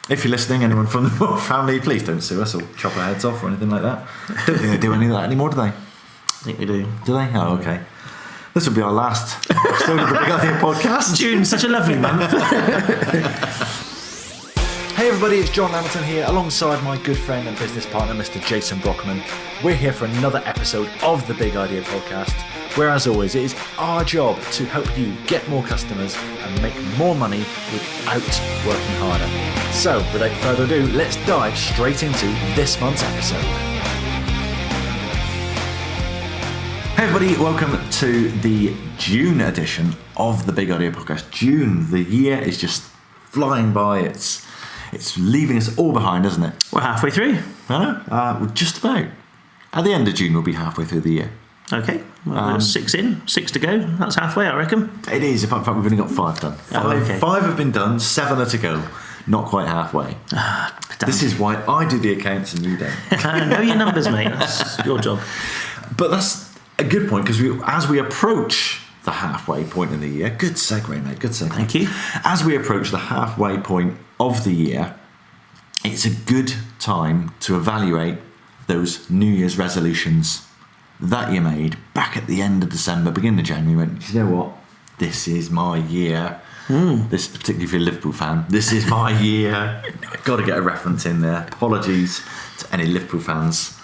If you're listening, anyone from the royal family, please don't sue us or chop our heads off or anything like that. Don't think they do any of that anymore, do they? I think we do. Do they? Oh, okay. This will be our last episode of the Big Idea podcast. June, such a lovely month. Hey everybody, it's John Lamberton here, alongside my good friend and business partner, Mr. Jason Brockman. We're here for another episode of the Big Idea podcast, where, as always, it is our job to help you get more customers and make more money without working harder. So, without further ado, let's dive straight into this month's episode. Hey everybody, welcome to the June edition of the Big Idea podcast. June, the year is just flying by. It's leaving us all behind, isn't it? We're halfway through. I know. We're just about. At the end of June, we'll be halfway through the year. Okay, well, 6 to go. That's halfway, I reckon. It is. In fact, we've only got 5 done. Five have been done, 7 are to go. Not quite halfway. This is why I do the accounts and you don't. I know your numbers, mate. That's your job. But that's a good point, because as we approach the halfway point in the year, good segue, mate, good segue. Thank you. As we approach the halfway point of the year, it's a good time to evaluate those New Year's resolutions that you made back at the end of December, beginning of January. You went, you know what? This is my year. This, particularly if you're a Liverpool fan, this is my year. Got to get a reference in there. Apologies to any Liverpool fans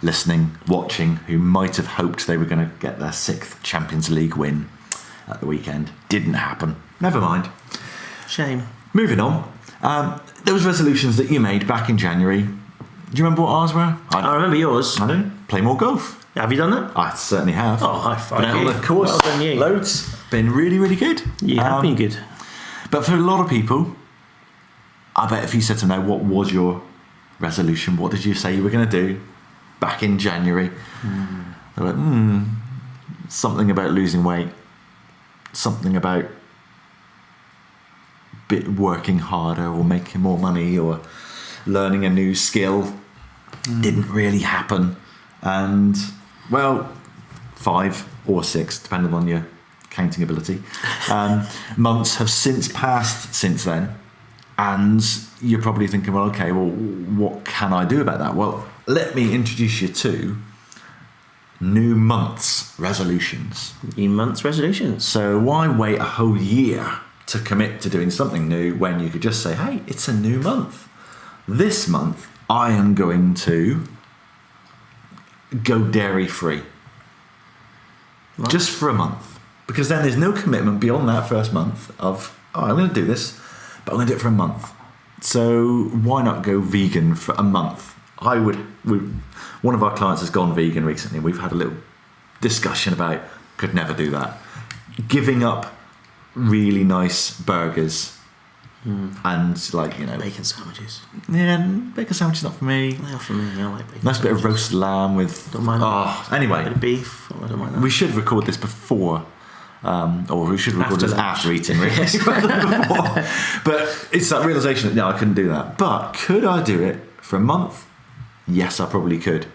listening, watching, who might have hoped they were going to get their 6th Champions League win at the weekend. Didn't happen. Never mind. Shame. Moving on. Those resolutions that you made back in January, do you remember what ours were? I remember yours. I do. Play more golf. Have you done that? I certainly have. Oh, high five. Been out on the course. Well done, you. Loads. Been really, really good. You have been good. But for a lot of people, I bet if you said to them now, what was your resolution? What did you say you were going to do back in January? They're like, something about losing weight. Something about working harder or making more money or learning a new skill. Didn't really happen. And, well, 5 or 6, depending on your counting ability, months have since passed since then. And you're probably thinking, well, okay, well, what can I do about that? Well, let me introduce you to new month's resolutions. New month's resolutions. So why wait a whole year to commit to doing something new when you could just say, hey, it's a new month. This month, I am going to go dairy free. What? Just for a month. Because then there's no commitment beyond that first month of, I'm going to do this, but I'm going to do it for a month. So why not go vegan for a month? One of our clients has gone vegan recently. We've had a little discussion about, could never do that. Giving up really nice burgers and Bacon sandwiches. Yeah, bacon sandwiches not for me. They are for me. I like bacon. Nice bit of roast lamb with. Don't mind. Anyway, bit of beef. I don't mind that. We should record this before, or we should record this after eating, really. Before. But it's that realization that no, I couldn't do that. But could I do it for a month? Yes, I probably could.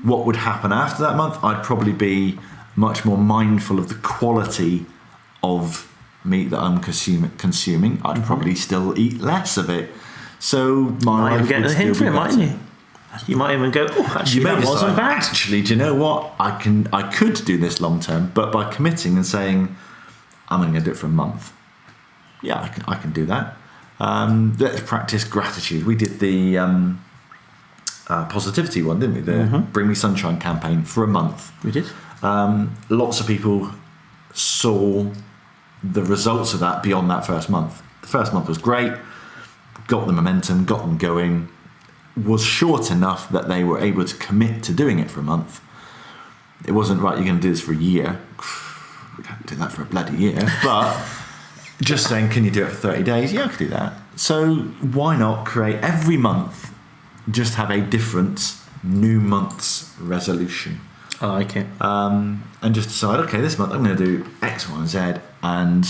What would happen after that month? I'd probably be much more mindful of the quality of meat that I'm consuming. I'd probably still eat less of it. So my life would still be better. Mightn't you? You might even go, actually, that wasn't bad. Actually, do you know what? I could do this long term, but by committing and saying, I'm going to do it for a month. Yeah, I can do that. Let's practice gratitude. We did the positivity one, didn't we? The Bring Me Sunshine campaign for a month. We did. Lots of people saw the results of that beyond that first month. The first month was great, got the momentum, got them going, was short enough that they were able to commit to doing it for a month. It wasn't, right, you're going to do this for a year. We can't do that for a bloody year. But just saying, can you do it for 30 days? Yeah, I could do that. So why not create every month, just have a different new month's resolution. I like it. And just decide, okay, this month I'm going to do X, Y, and Z, and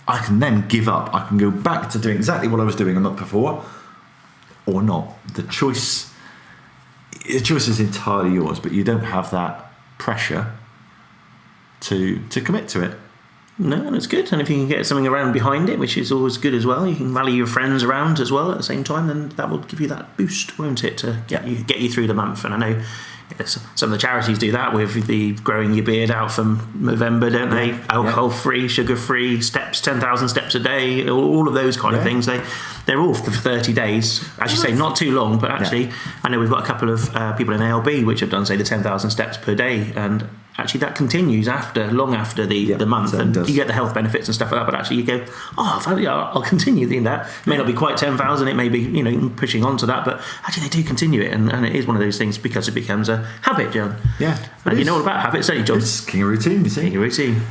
I can then give up. I can go back to doing exactly what I was doing a month before, or not. The choice is entirely yours, but you don't have that pressure to commit to it. No, and it's good. And if you can get something around behind it, which is always good as well, you can rally your friends around as well at the same time, then that will give you that boost, won't it, to get you through the month. And I know some of the charities do that with the growing your beard out from November, don't they? Alcohol-free, sugar-free, steps, 10,000 steps a day, all of those kind of things. They're all for 30 days. As you say, not too long, but actually, I know we've got a couple of people in ALB which have done, say, the 10,000 steps per day, and actually that continues long after the month, and you get the health benefits and stuff like that, but actually you go, I'll continue doing that. It may not be quite 10,000, it may be pushing on to that, but actually they do continue it, and it is one of those things because it becomes a habit, John. Yeah. And you know all about habits, don't you, John? It's king of routine, you see. King of routine.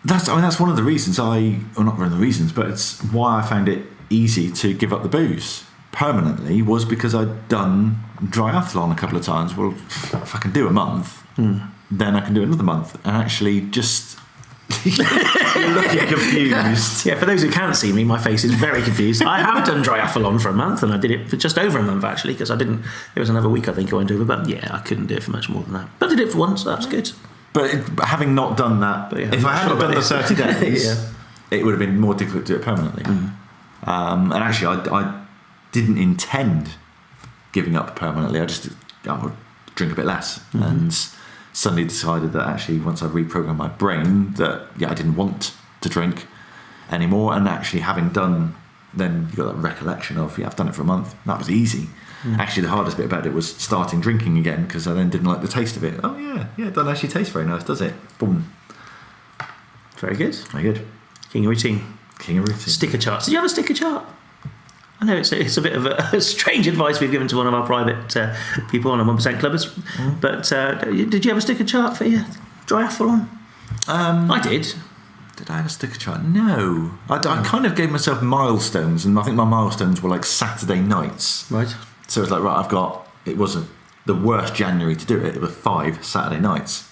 That's one of the reasons not one of the reasons, but it's why I found it easy to give up the booze permanently, was because I'd done triathlon a couple of times. Well, if I can do a month, then I can do another month. And actually just you're looking confused. Yeah, for those who can't see me, my face is very confused. I have done triathlon for a month, and I did it for just over a month actually, because there was another week I think I went over, but I couldn't do it for much more than that. But I did it for once, so that's good. But having not done that, if I hadn't done the 30 days, it would have been more difficult to do it permanently. And actually, I didn't intend giving up permanently. I would drink a bit less, and suddenly decided that actually, once I reprogrammed my brain, that I didn't want to drink anymore. And actually, having done, then you got that recollection of I've done it for a month. That was easy. Actually, the hardest bit about it was starting drinking again, because I then didn't like the taste of it. Oh it doesn't actually taste very nice, does it? Boom. Very good. Very good. King of routine. King of routine. Sticker charts. Did you have a sticker chart? I know it's a bit of a strange advice we've given to one of our private people on a 1% clubbers, but did you have a sticker chart for your triathlon? I did. Did I have a sticker chart? No. I kind of gave myself milestones, and I think my milestones were like Saturday nights. Right. So it's like, it wasn't the worst January to do it. It was 5 Saturday nights.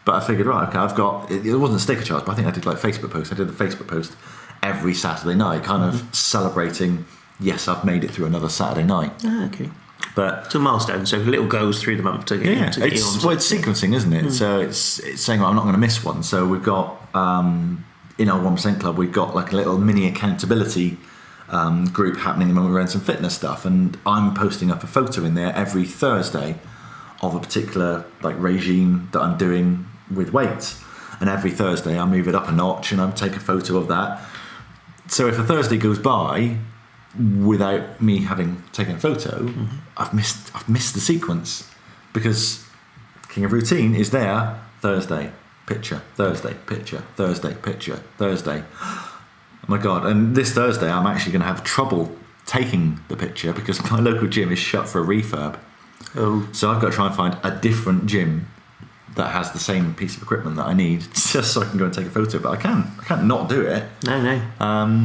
But I figured, it wasn't sticker charts, but I think I did like Facebook posts. I did a Facebook post every Saturday night, kind of celebrating, yes, I've made it through another Saturday night. Okay. But so milestones, so little goals through the month to get it's sequencing, isn't it? So it's saying I'm not going to miss one. So we've got in our 1% club, we've got like a little mini accountability group happening when we're around some fitness stuff, and I'm posting up a photo in there every Thursday of a particular regime that I'm doing with weights, and every Thursday I move it up a notch and I take a photo of that. So if a Thursday goes by without me having taken a photo, I've missed the sequence, because King of Routine is there. Thursday picture, Thursday picture, Thursday picture, Thursday. Oh my God. And this Thursday I'm actually going to have trouble taking the picture because my local gym is shut for a refurb. So I've got to try and find a different gym that has the same piece of equipment that I need, just so I can go and take a photo. But I can't not do it. No.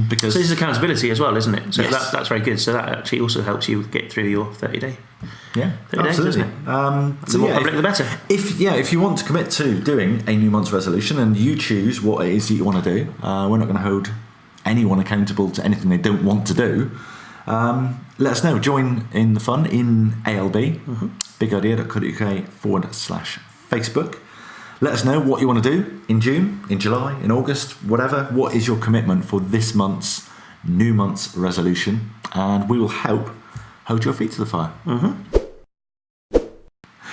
Because so this is accountability as well, isn't it? So yes. that's very good. So that actually also helps you get through your 30-day. Yeah, 30 absolutely. Days, isn't it? The more public, the better. If you want to commit to doing a new month's resolution and you choose what it is that you want to do, we're not going to hold anyone accountable to anything they don't want to do. Let us know. Join in the fun in ALB, bigadea.co.uk/Facebook. Let us know what you want to do in June, in July, in August, whatever. What is your commitment for this month's new month's resolution? And we will help hold your feet to the fire.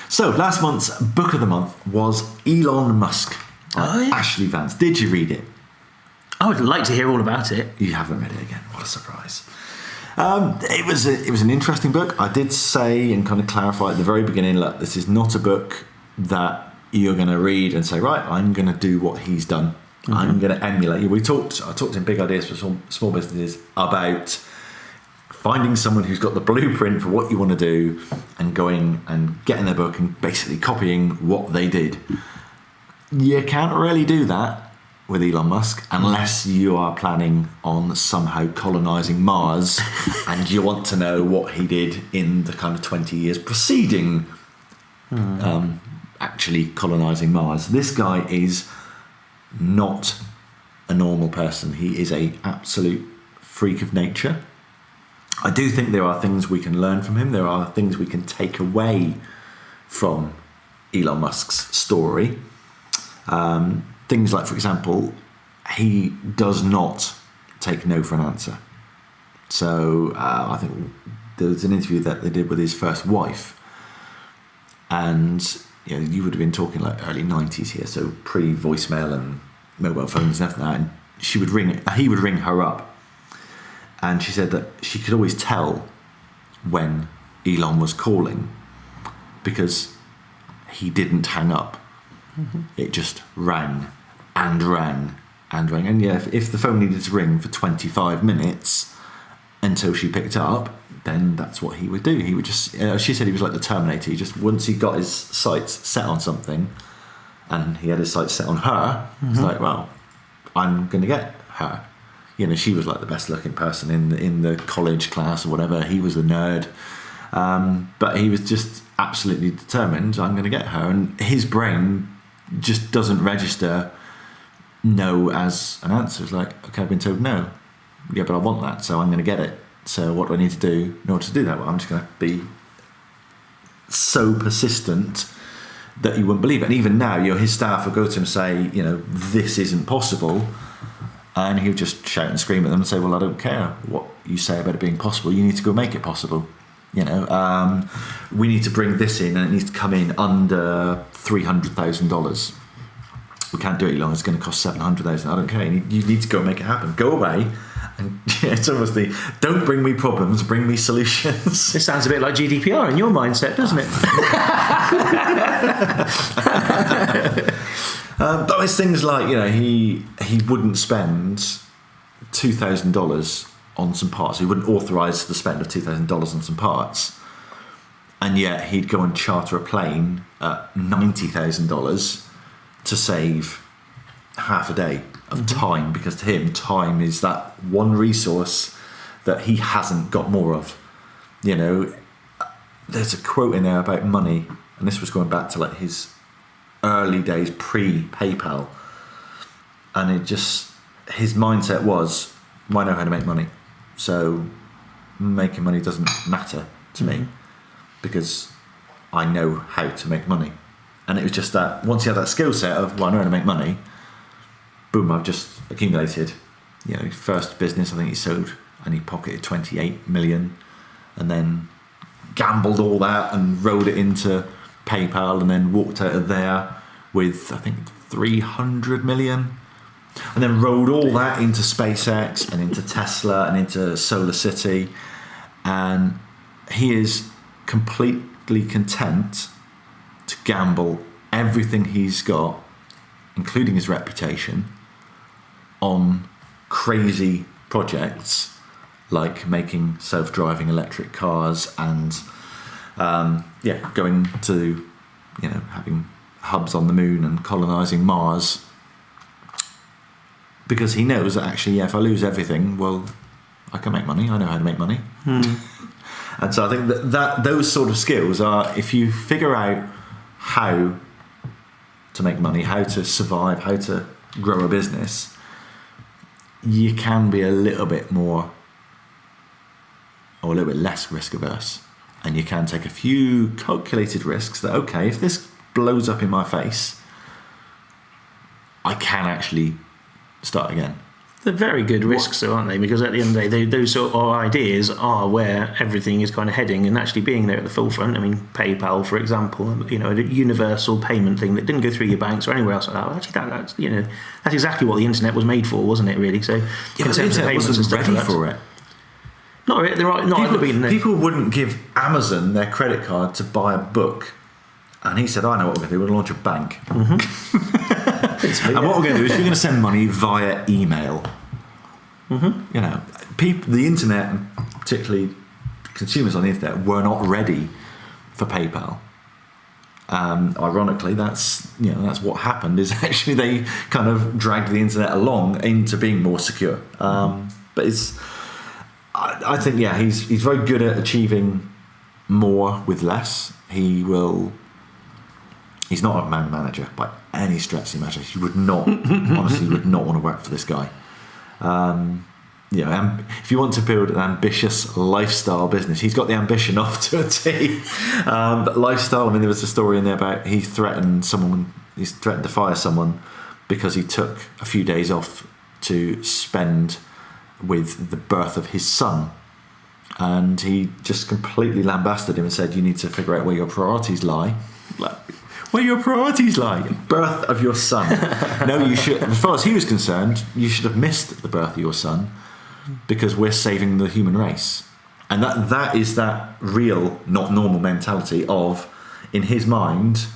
So last month's book of the month was Elon Musk by Ashley Vance. Did you read it? I would like to hear all about it. You haven't read it again. What a surprise. It was an interesting book. I did say and kind of clarify at the very beginning, look, this is not a book that you're going to read and say, right, I'm going to do what he's done. I'm going to emulate you. I talked in Big Ideas for Small Businesses about finding someone who's got the blueprint for what you want to do and going and getting their book and basically copying what they did. You can't really do that with Elon Musk unless you are planning on somehow colonising Mars and you want to know what he did in the kind of 20 years preceding actually colonising Mars. This guy is not a normal person. He is an absolute freak of nature. I do think there are things we can learn from him. There are things we can take away from Elon Musk's story. things like, for example, he does not take no for an answer. So I think there was an interview that they did with his first wife, and you would have been talking like early 90s here, so pre-voicemail and mobile phones and everything like that, and he would ring her up, and she said that she could always tell when Elon was calling because he didn't hang up. Mm-hmm. It just rang and rang and rang, and if the phone needed to ring for 25 minutes until she picked up, then that's what he would do. He would just, she said he was like the Terminator. He just, once he got his sights set on something, and he had his sights set on her, it's like, well, I'm going to get her. She was like the best looking person in the college class or whatever. He was a nerd. But he was just absolutely determined, I'm going to get her. And his brain just doesn't register no as an answer. It's like, okay, I've been told no. Yeah, but I want that, so I'm going to get it. So what do I need to do in order to do that? Well, I'm just going to be so persistent that you wouldn't believe it. And even now, his staff will go to him and say, this isn't possible. And he'll just shout and scream at them and say, well, I don't care what you say about it being possible. You need to go make it possible. We need to bring this in, and it needs to come in under $300,000. We can't do it, Elon. It's going to cost $700,000. I don't care. You need to go make it happen. Go away. And it's almost don't bring me problems, bring me solutions. This sounds a bit like GDPR in your mindset, doesn't it? But it's things like, he wouldn't spend $2,000 on some parts. He wouldn't authorise the spend of $2,000 on some parts. And yet he'd go and charter a plane at $90,000 to save half a day of time, because to him, time is that one resource that he hasn't got more of. There's a quote in there about money, and this was going back to like his early days pre-PayPal, and his mindset was, well, I know how to make money, so making money doesn't matter to me because I know how to make money. And it was just that once he had that skill set of, well, I know how to make money, boom, I've just accumulated. First business, I think he sold and he pocketed 28 million, and then gambled all that and rolled it into PayPal, and then walked out of there with, I think, 300 million, and then rolled all that into SpaceX and into Tesla and into Solar City. And he is completely content to gamble everything he's got, including his reputation, on crazy projects like making self-driving electric cars and going to having hubs on the moon and colonizing Mars, because he knows that actually, if I lose everything, well, I can make money. I know how to make money. And so I think that those sort of skills are, if you figure out how to make money, how to survive, how to grow a business, you can be a little bit more or a little bit less risk averse, and you can take a few calculated risks that, okay, if this blows up in my face, I can actually start again. They're very good risks, though, aren't they? Because at the end of the day, those sort of ideas are where everything is kind of heading, and actually being there at the forefront. I mean, PayPal, for example, a universal payment thing that didn't go through your banks or anywhere else like that. Well, actually, that's exactly what the internet was made for, wasn't it? Really. So, yeah, but the internet wasn't ready for it. Not really. People wouldn't give Amazon their credit card to buy a book, and he said, "I know what we're going to do. We're going to launch a bank." And what we're going to do is we're going to send money via email. The internet, and particularly consumers on the internet, were not ready for PayPal. Ironically, that's what happened. Is actually they kind of dragged the internet along into being more secure. But I think he's very good at achieving more with less. He's not a man manager by any stretch of the imagination. You would not, honestly, would not want to work for this guy. If you want to build an ambitious lifestyle business, he's got the ambition off to a T. But lifestyle, I mean, there was a story in there about he's threatened to fire someone because he took a few days off to spend with the birth of his son. And he just completely lambasted him and said, you need to figure out where your priorities lie. Like, where your priorities lie? Birth of your son. No, you should, as far as he was concerned, you should have missed the birth of your son because we're saving the human race. And that is that real, not normal mentality of, in his mind,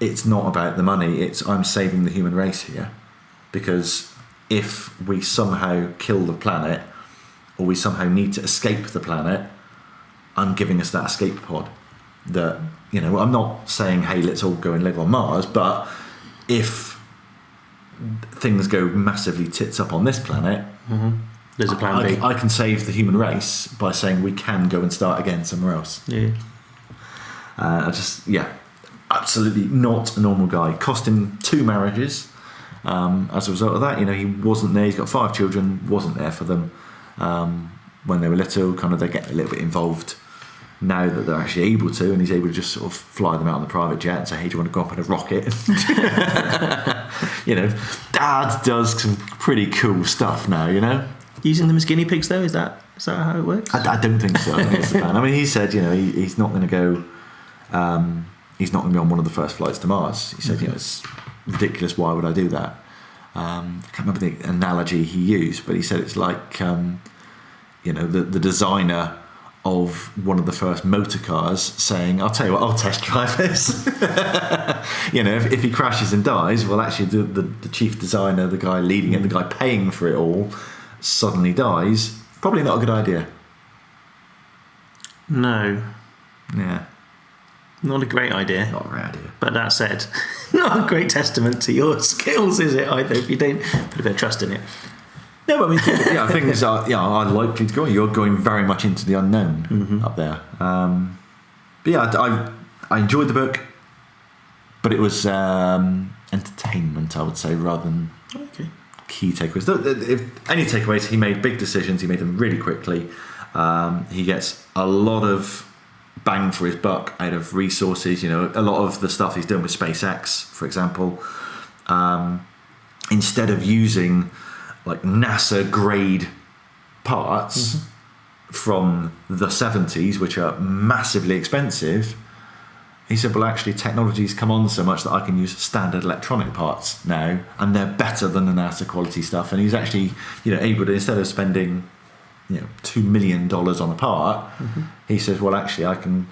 it's not about the money, it's I'm saving the human race here. Because if we somehow kill the planet, or we somehow need to escape the planet, I'm giving us that escape pod. That, you know, I'm not saying, hey, let's all go and live on Mars, but if things go massively tits up on this planet, there's a plan B. I can save the human race by saying we can go and start again somewhere else. Yeah. Absolutely not a normal guy. Cost him 2 marriages as a result of that. You know, he wasn't there. He's got 5 children, wasn't there for them when they were little. Kind of they get a little bit involved now that they're actually able to, and he's able to just sort of fly them out on the private jet and say, hey, do you want to go up in a rocket? You know, Dad does some pretty cool stuff now, you know. Using them as guinea pigs, though, is that how it works? I don't think so. I think it's the plan. I mean, he said, you know, he's not going to go. He's not going to be on one of the first flights to Mars. He said, you know, it's ridiculous. Why would I do that? I can't remember the analogy he used, but he said it's like, you know, the designer of one of the first motor cars saying, I'll tell you what, I'll test drive this. You know, if he crashes and dies, well, actually the chief designer, the guy leading it, the guy paying for it all, suddenly dies. Probably not a good idea. No. Yeah. Not a great idea. Not a great idea. But that said, not a great testament to your skills, is it, either, if you don't put a bit of trust in it. No, but I mean, yeah, things are likely to go. You're going very much into the unknown up there. But yeah, I enjoyed the book, but it was entertainment, I would say, rather than key takeaways. If any takeaways, he made big decisions. He made them really quickly. He gets a lot of bang for his buck out of resources. You know, a lot of the stuff he's doing with SpaceX, for example, instead of using like NASA grade parts from the 70s, which are massively expensive, he said, well, actually technology's come on so much that I can use standard electronic parts now, and they're better than the NASA quality stuff. And he's actually, you know, able to, instead of spending, you know, $2 million on a part, he says, well, actually I can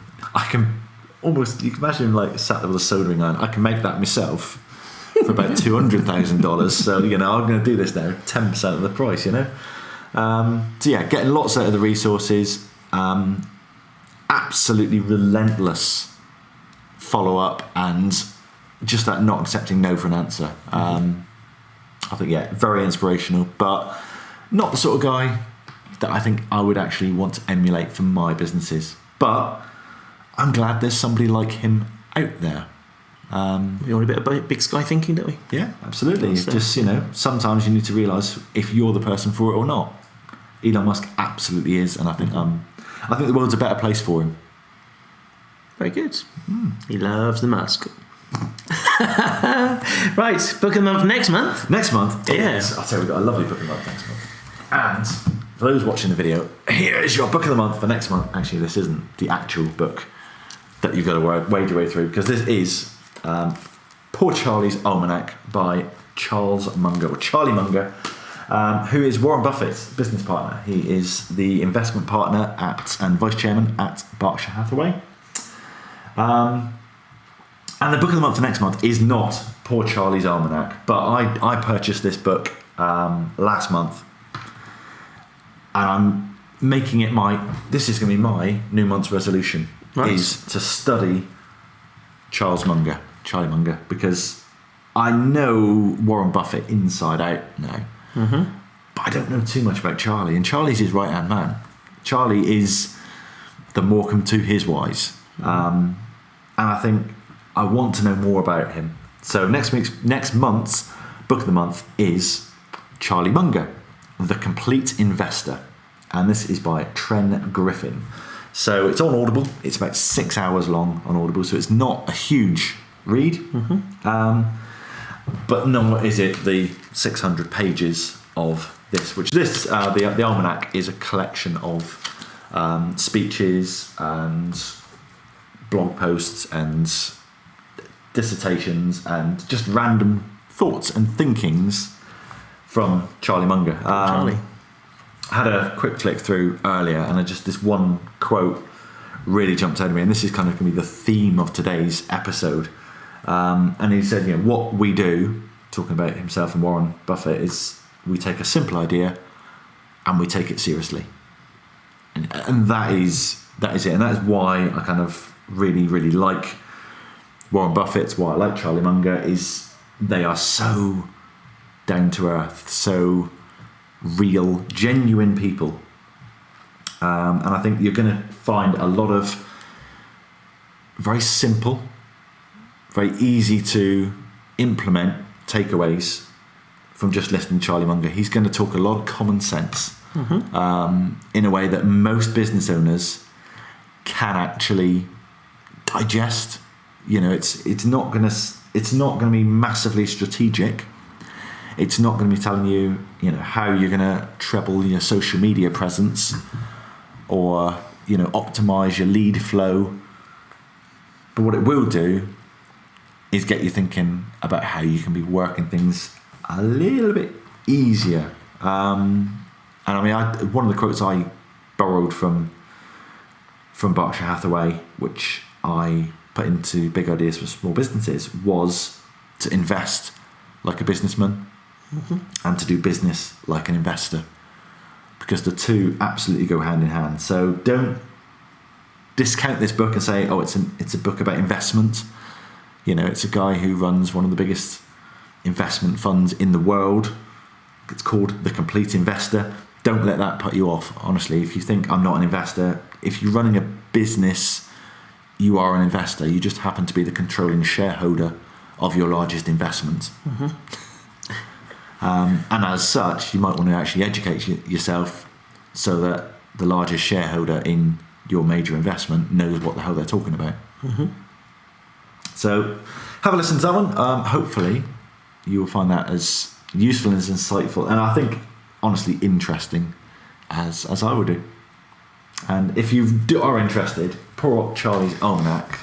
almost, you can imagine him like sat there with a soldering iron, I can make that myself for about $200,000. So, you know, I'm going to do this now, 10% of the price, you know. So yeah, getting lots out of the resources, absolutely relentless follow up, and just that not accepting no for an answer. I think, yeah, very inspirational, but not the sort of guy that I think I would actually want to emulate for my businesses. But I'm glad there's somebody like him out there. We want a bit of big sky thinking, don't we? Yeah, absolutely. Just, you know, sometimes you need to realise if you're the person for it or not. Elon Musk absolutely is, and I think the world's a better place for him. Very good. He loves the Musk. Right, book of the month next month. Next month, yes. I'll tell you, we've got a lovely book of the month next month. And for those watching the video, here is your book of the month for next month. Actually, this isn't the actual book that you've got to wade your way through, because this is Poor Charlie's Almanac by Charles Munger, or Charlie Munger, who is Warren Buffett's business partner. He is the investment partner and vice chairman at Berkshire Hathaway. And the book of the month for next month is not Poor Charlie's Almanac, but I purchased this book last month, and I'm making it this is going to be my new month's resolution, is to study Charlie Munger, because I know Warren Buffett inside out now, but I don't know too much about Charlie, and Charlie's his right-hand man. Charlie is the Morecambe to his wise, and I think I want to know more about him. So next month's book of the month is Charlie Munger, The Complete Investor, and this is by Tren Griffin. So it's on Audible. It's about 6 hours long on Audible, so it's not a huge read. But nor is it the 600 pages of this, the almanac is a collection of speeches and blog posts and dissertations and just random thoughts and thinkings from Charlie Munger. Charlie. I had a quick flick through earlier, and this one quote really jumped out at me, and this is kind of going to be the theme of today's episode. And he said, what we do, talking about himself and Warren Buffett, is we take a simple idea and we take it seriously. And that is it. And that is why I kind of really, really like Warren Buffett. It's why I like Charlie Munger, is they are so down to earth, so real, genuine people. And I think you're going to find a lot of very simple, very easy to implement takeaways from just listening to Charlie Munger. He's going to talk a lot of common sense in a way that most business owners can actually digest. It's not going to be massively strategic. It's not going to be telling you, how you're going to treble your social media presence or, optimize your lead flow. But what it will do is get you thinking about how you can be working things a little bit easier. And I mean, one of the quotes I borrowed from Berkshire Hathaway, which I put into Big Ideas for Small Businesses, was to invest like a businessman and to do business like an investor, because the two absolutely go hand in hand. So don't discount this book and say, oh, it's a book about investment. It's a guy who runs one of the biggest investment funds in the world. It's called The Complete Investor. Don't let that put you off. Honestly, if you think I'm not an investor, if you're running a business, you are an investor. You just happen to be the controlling shareholder of your largest investment. And as such, you might want to actually educate yourself so that the largest shareholder in your major investment knows what the hell they're talking about. So have a listen to that one. Hopefully you will find that as useful and as insightful, and I think honestly interesting as I would do. And if you are interested, pour up Charlie's almanac.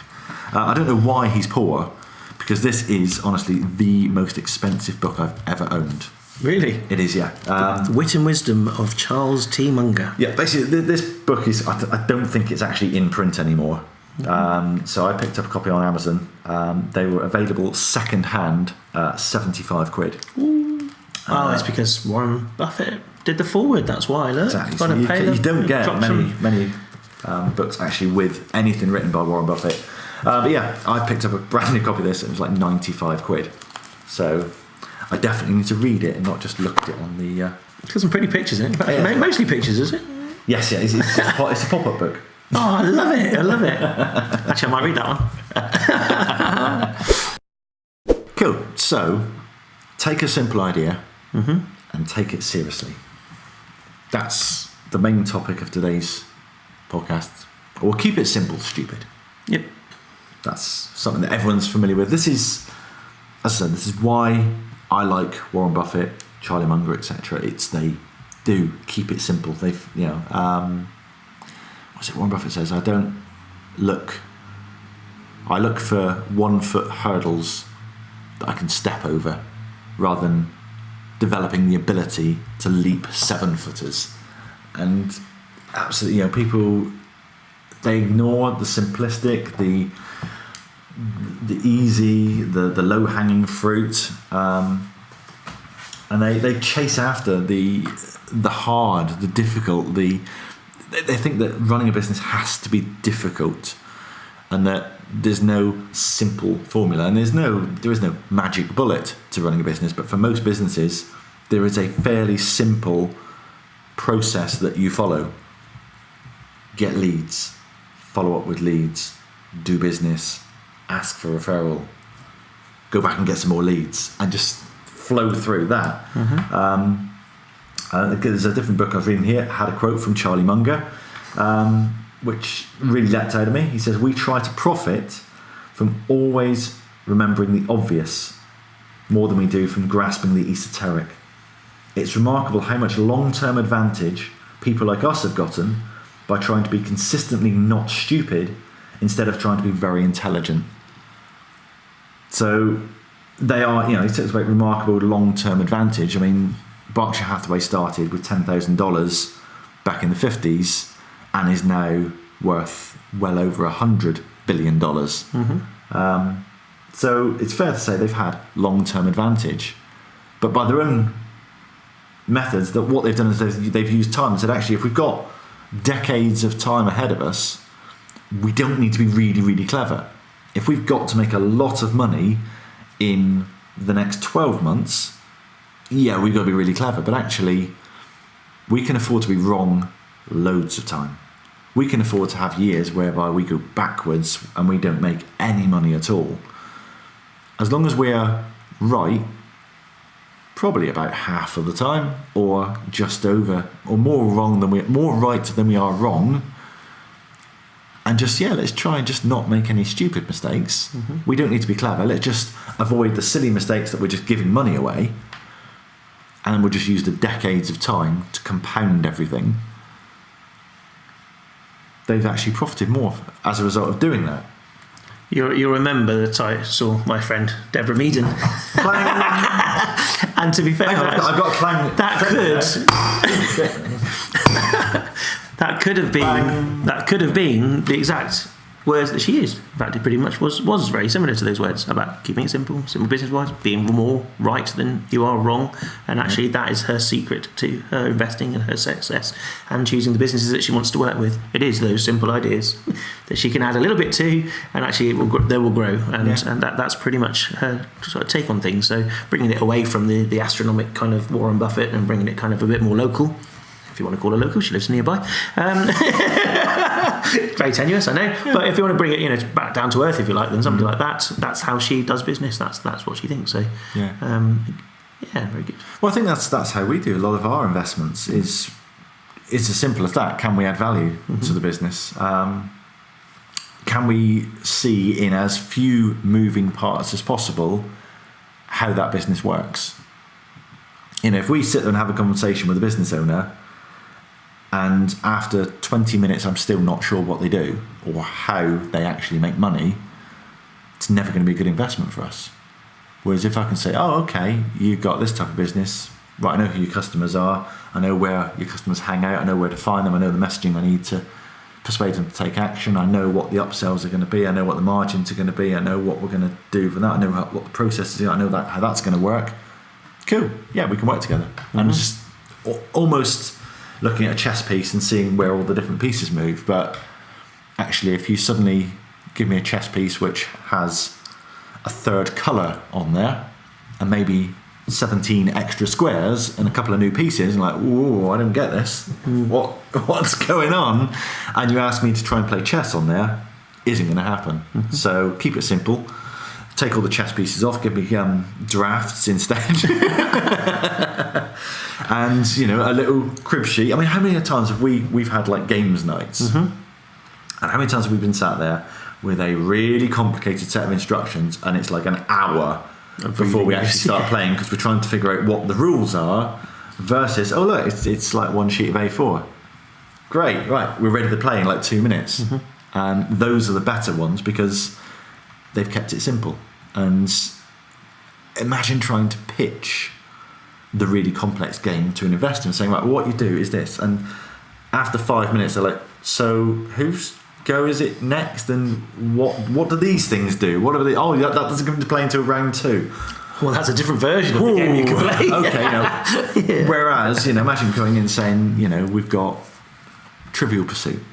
I don't know why he's poor, because this is honestly the most expensive book I've ever owned. Really? It is, yeah. The Wit and Wisdom of Charles T. Munger. Yeah, basically this book is, I don't think it's actually in print anymore. So I picked up a copy on Amazon. They were available second hand at 75 quid. It's because Warren Buffett did the foreword, that's why. Look, exactly. So you don't get many books actually with anything written by Warren Buffett. But yeah, I picked up a brand new copy of this. It was like 95 quid. So I definitely need to read it and not just look at it on the... It's got some pretty pictures in it. Mostly pictures, is it? Yes, yeah. It's a pop-up book. Oh, I love it. Actually, I might read that one. Cool. So, take a simple idea and take it seriously. That's the main topic of today's podcast. Or keep it simple, stupid. Yep. That's something that everyone's familiar with. This is, as I said, this is why I like Warren Buffett, Charlie Munger, etc. They do keep it simple. What's it Warren Buffett says? I look for 1 foot hurdles that I can step over, rather than developing the ability to leap 7-footers. And absolutely, people, they ignore the simplistic, the easy, the low hanging fruit, and they chase after the hard, the difficult, they think that running a business has to be difficult, and that there's no simple formula, and there is no magic bullet to running a business. But for most businesses, there is a fairly simple process that you follow. Get leads, follow up with leads, do business, ask for referral, go back and get some more leads, and just flow through that. There's a different book I've reading here, had a quote from Charlie Munger, which really leapt out of me. He says, "We try to profit from always remembering the obvious, more than we do from grasping the esoteric. It's remarkable how much long-term advantage people like us have gotten by trying to be consistently not stupid instead of trying to be very intelligent. So they are, he talks about remarkable long-term advantage. I mean, Berkshire Hathaway started with $10,000 back in the 50s and is now worth well over $100 billion. So it's fair to say they've had long-term advantage. But by their own methods, that what they've done is they've used time and said, actually, if we've got decades of time ahead of us, we don't need to be really, really clever. If we've got to make a lot of money in the next 12 months, yeah, we've got to be really clever. But actually, we can afford to be wrong loads of time. We can afford to have years whereby we go backwards and we don't make any money at all. As long as we're right, probably about half of the time, or just over, or more right than we are wrong. And just, let's try and just not make any stupid mistakes. We don't need to be clever. Let's just avoid the silly mistakes that we're just giving money away. And we'll just use the decades of time to compound everything. They've actually profited more as a result of doing that. You'll remember that I saw my friend Deborah Meaden. And to be fair, I've got a clang. That could have been the exact words that she used. In fact, it pretty much was very similar to those words about keeping it simple business-wise, being more right than you are wrong. And actually, that is her secret to her investing and her success and choosing the businesses that she wants to work with. It is those simple ideas that she can add a little bit to, and actually they will grow. And that's pretty much her sort of take on things. So bringing it away from the astronomic kind of Warren Buffett and bringing it kind of a bit more local. If you want to call her local, she lives nearby. Very tenuous, I know. But if you want to bring it, back down to earth, if you like, then somebody like that, that's how she does business. That's what she thinks. So, very good. Well, I think that's how we do a lot of our investments. Is as simple as that. Can we add value to the business? Can we see in as few moving parts as possible how that business works? If we sit there and have a conversation with a business owner, and after 20 minutes I'm still not sure what they do or how they actually make money, it's never going to be a good investment for us. Whereas if I can say, oh, okay, you've got this type of business, right, I know who your customers are, I know where your customers hang out, I know where to find them, I know the messaging I need to persuade them to take action, I know what the upsells are going to be, I know what the margins are going to be, I know what we're going to do for that, I know what the process is, I know how that's going to work. Cool, yeah, we can work together. And just almost looking at a chess piece and seeing where all the different pieces move. But actually, if you suddenly give me a chess piece which has a third colour on there and maybe 17 extra squares and a couple of new pieces, and like, ooh, I don't get this. What's going on? And you ask me to try and play chess on there, isn't going to happen. So keep it simple. Take all the chess pieces off, give me drafts instead. And, a little crib sheet. I mean, how many times have we've had like games nights? And how many times have we been sat there with a really complicated set of instructions and it's like an hour before we actually start playing because we're trying to figure out what the rules are versus, oh look, it's like one sheet of A4. Great, right, we're ready to play in like 2 minutes. And those are the better ones because they've kept it simple. And imagine trying to pitch the really complex game to an investor and saying, right, well, what you do is this. And after 5 minutes, they're like, so whose go is it next? And what do these things do? What are they? Oh, that doesn't come into play until round 2. Well, that's a different version of the game you can play. Okay, Whereas, imagine going in and saying, we've got Trivial Pursuit.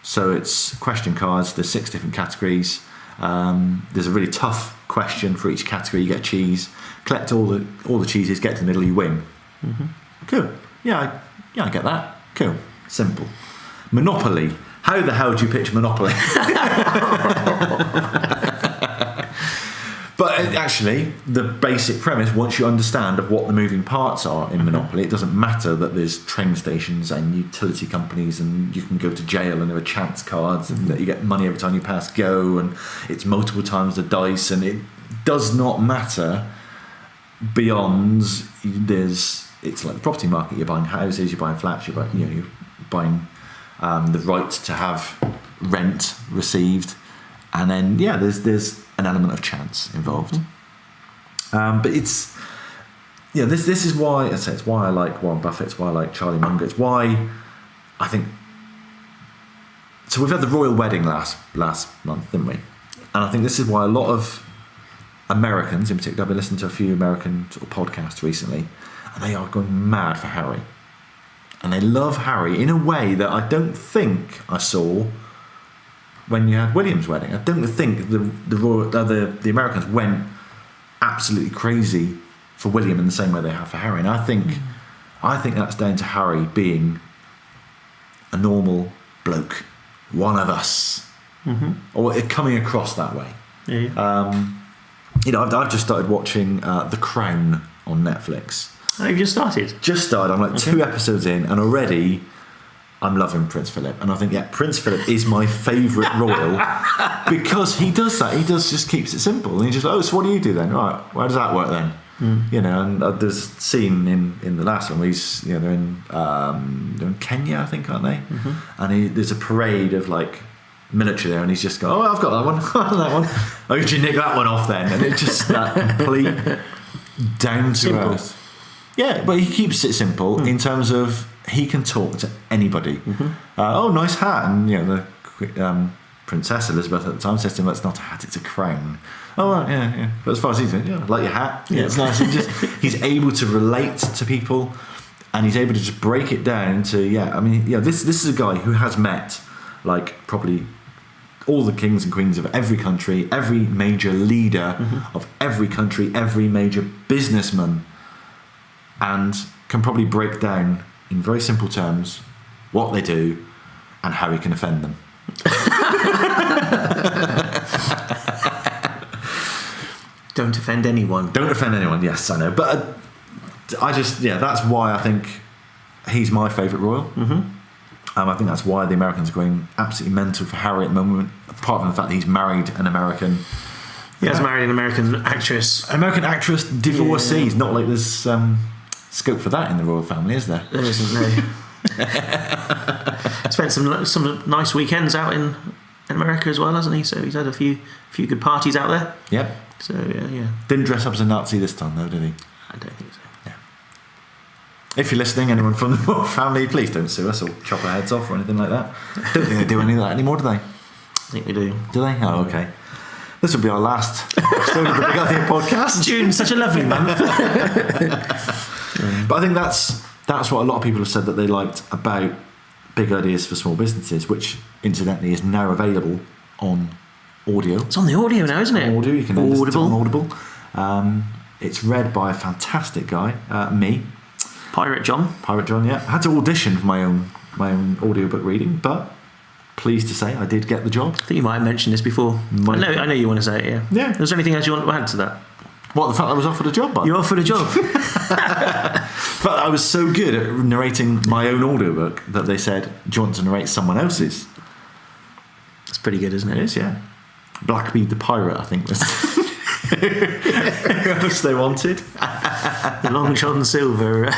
So it's question cards, there's 6 different categories. There's a really tough question for each category. You get a cheese, collect all the cheeses, get to the middle, you win. Cool. Yeah, I get that. Cool. Simple. Monopoly. How the hell do you pitch Monopoly? But actually, the basic premise, once you understand of what the moving parts are in Monopoly, it doesn't matter that there's train stations and utility companies and you can go to jail and there are chance cards and that you get money every time you pass go and it's multiple times the dice, and it does not matter beyond, it's like the property market. You're buying houses, you're buying flats, you're buying the right to have rent received, and then there's an element of chance involved. But it's this is why it's why I like Warren Buffett. It's why I like Charlie Munger. It's why I think. So we've had the royal wedding last month, didn't we? And I think this is why a lot of Americans, in particular, I've been listening to a few American sort of podcasts recently, and they are going mad for Harry. And they love Harry in a way that I don't think I saw when you had William's wedding. I don't think the Americans went absolutely crazy for William in the same way they have for Harry. And I think that's down to Harry being a normal bloke, one of us, or it coming across that way. I've just started watching The Crown on Netflix. Oh, you've just started? Just started. I'm like 2 episodes in, and already I'm loving Prince Philip. And I think, Prince Philip is my favourite royal because he does that. He just keeps it simple. And he just, so what do you do then? All right, where does that work then? And there's a scene in the last one where he's, they're in Kenya, I think, aren't they? And there's a parade of like military there, and he's just going, I've got that one, that one. Oh, did you nick that one off then? And it's just that complete down to earth. Yeah, but he keeps it simple in terms of he can talk to anybody. Nice hat, and the Princess Elizabeth at the time says to him, "That's not a hat; it's a crown." Oh, right, yeah. But as far as he's concerned, I like your hat. Yeah, it's nice. He's able to relate to people, and he's able to just break it down to This is a guy who has met like probably all the kings and queens of every country, every major leader of every country, every major businessman, and can probably break down in very simple terms what they do and how he can offend them. Don't offend anyone. Don't offend anyone, yes, I know. But I just, that's why I think he's my favourite royal. I think that's why the Americans are going absolutely mental for Harry at the moment, apart from the fact that he's married an American. He has married an American actress. American actress, divorcee. It's not like there's scope for that in the royal family, is there? There isn't, no. Spent some nice weekends out in America as well, hasn't he? So he's had a few good parties out there. Yep. So yeah. Didn't dress up as a Nazi this time though, did he? I don't think so. Yeah. If you're listening, anyone from the royal family, please don't sue us or chop our heads off or anything like that. I don't think they do any of that anymore, do they? I think they do. Do they? Oh, okay. This will be our last episode of the Big Idea podcast. June's such a lovely month. But I think that's what a lot of people have said that they liked about Big Ideas for Small Businesses, which incidentally is now available on audio. It's on the audio now, isn't it? Audio, you can listen to it on Audible. It's read by a fantastic guy, me. Pirate John, yeah. I had to audition for my own audiobook reading, but pleased to say I did get the job. I think you might have mentioned this before. I know you want to say it, yeah. Yeah. Was there anything else you want to add to that? What, the fact I was offered a job? You offered a job. But I was so good at narrating my own audiobook that they said, do you want to narrate someone else's? That's pretty good, isn't it? It is, yeah. Blackbeard the Pirate, I think, was who else they wanted. The Long John Silver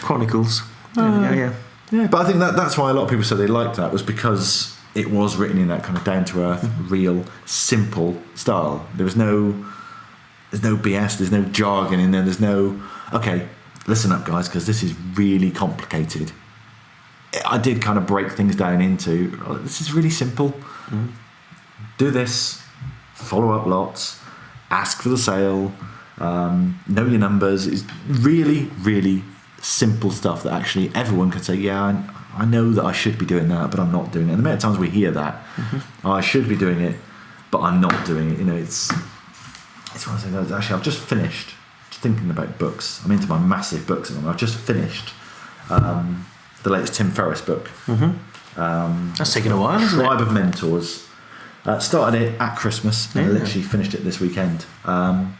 Chronicles. Yeah. But I think that's why a lot of people said they liked that, was because it was written in that kind of down-to-earth, real, simple style. There's no BS, there's no jargon in there, there's no, okay, listen up guys, because this is really complicated. I did kind of break things down into, this is really simple. Do this, follow up lots, ask for the sale, know your numbers. It's really, really simple stuff that actually everyone can say, yeah, I know that I should be doing that, but I'm not doing it. And the amount of times we hear that, I should be doing it, but I'm not doing it. It's one of those things. Actually, I've just finished thinking about books. I'm into my massive books at the moment. I've just finished the latest Tim Ferriss book. That's taken a while, hasn't it? Tribe of Mentors. Started it at Christmas and I literally finished it this weekend. And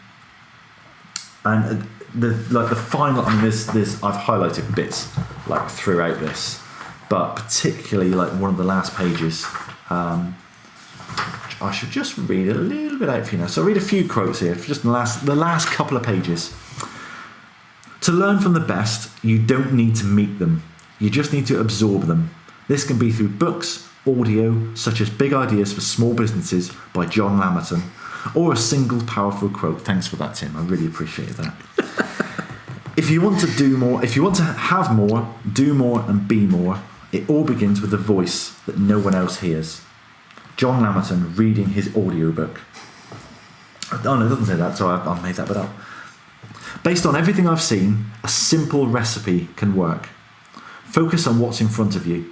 the final, there's I've highlighted bits like throughout this, but particularly like one of the last pages. I should just read a little little bit out for you now. So I'll read a few quotes here, just the last couple of pages. To learn from the best, you don't need to meet them. You just need to absorb them. This can be through books, audio, such as Big Ideas for Small Businesses by John Lamerton, or a single powerful quote. Thanks for that, Tim. I really appreciate that. If you want to do more, if you want to have more, do more and be more, it all begins with a voice that no one else hears. John Lamerton reading his audiobook. Oh no, it doesn't say that, so I made that bit up. Based on everything I've seen, a simple recipe can work. Focus on what's in front of you.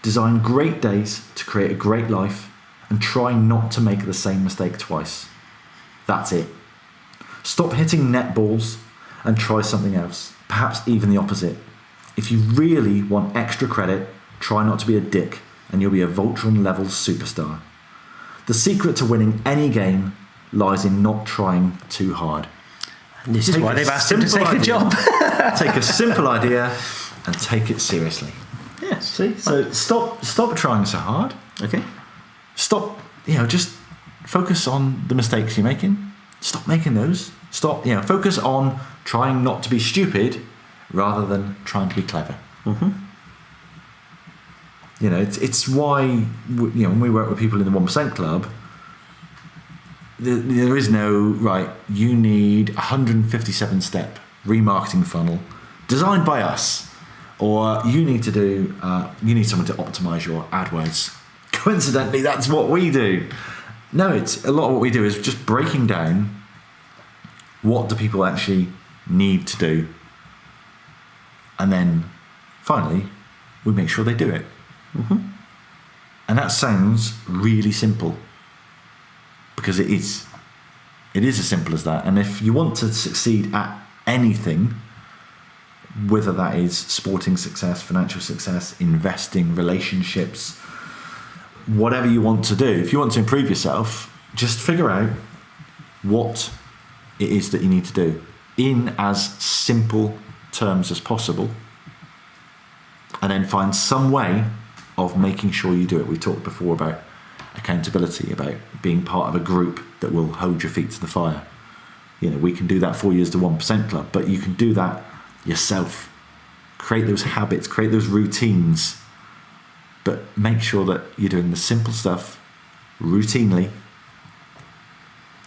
Design great days to create a great life, and try not to make the same mistake twice. That's it. Stop hitting netballs and try something else, perhaps even the opposite. If you really want extra credit, try not to be a dick, and you'll be a Voltron level superstar. The secret to winning any game lies in not trying too hard. And this is why they've asked him to take a job. Take a simple idea and take it seriously. Yes. See? So stop trying so hard. Okay. Stop, just focus on the mistakes you're making. Stop making those. Stop, focus on trying not to be stupid rather than trying to be clever. Mm-hmm. It's why, when we work with people in the 1% Club, there is no, right, you need a 157-step remarketing funnel designed by us, or you need someone to optimize your AdWords. Coincidentally, that's what we do. No, it's a lot of what we do is just breaking down what do people actually need to do, and then finally we make sure they do it. Mm-hmm. And that sounds really simple, because it is as simple as that. And if you want to succeed at anything, whether that is sporting success, financial success, investing, relationships, whatever you want to do, if you want to improve yourself, just figure out what it is that you need to do in as simple terms as possible, and then find some way of making sure you do it. We talked before about accountability, about being part of a group that will hold your feet to the fire. We can do that for you as the 1% Club, but you can do that yourself. Create those habits, create those routines, but make sure that you're doing the simple stuff routinely,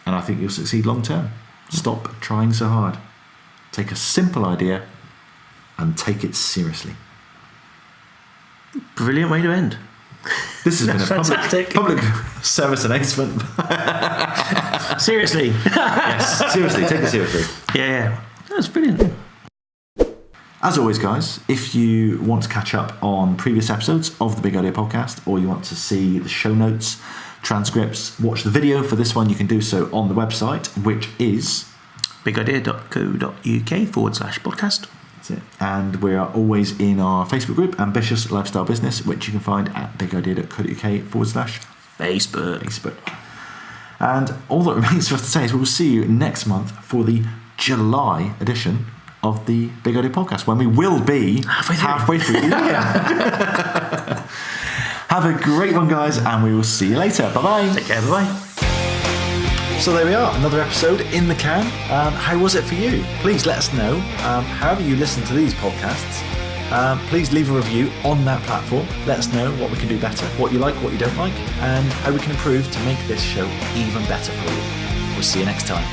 and I think you'll succeed long term. Stop trying so hard. Take a simple idea and take it seriously. Brilliant way to end. This has been a public service announcement. Seriously. Yes, seriously, take it seriously. Yeah. That's brilliant. As always, guys, if you want to catch up on previous episodes of the Big Idea Podcast, or you want to see the show notes, transcripts, watch the video for this one, you can do so on the website, which is bigidea.co.uk/podcast. That's it. And we are always in our Facebook group, Ambitious Lifestyle Business, which you can find at bigidea.co.uk/Facebook. And all that remains for us to say is we will see you next month for the July edition of the Big Idea Podcast, when we will be halfway through the year. Have a great one, guys, and we will see you later. Bye-bye. Take care. Bye-bye. So there we are, another episode in the can. How was it for you? Please let us know. However you listen to these podcasts, please leave a review on that platform. Let us know what we can do better, what you like, what you don't like, and how we can improve to make this show even better for you. We'll see you next time.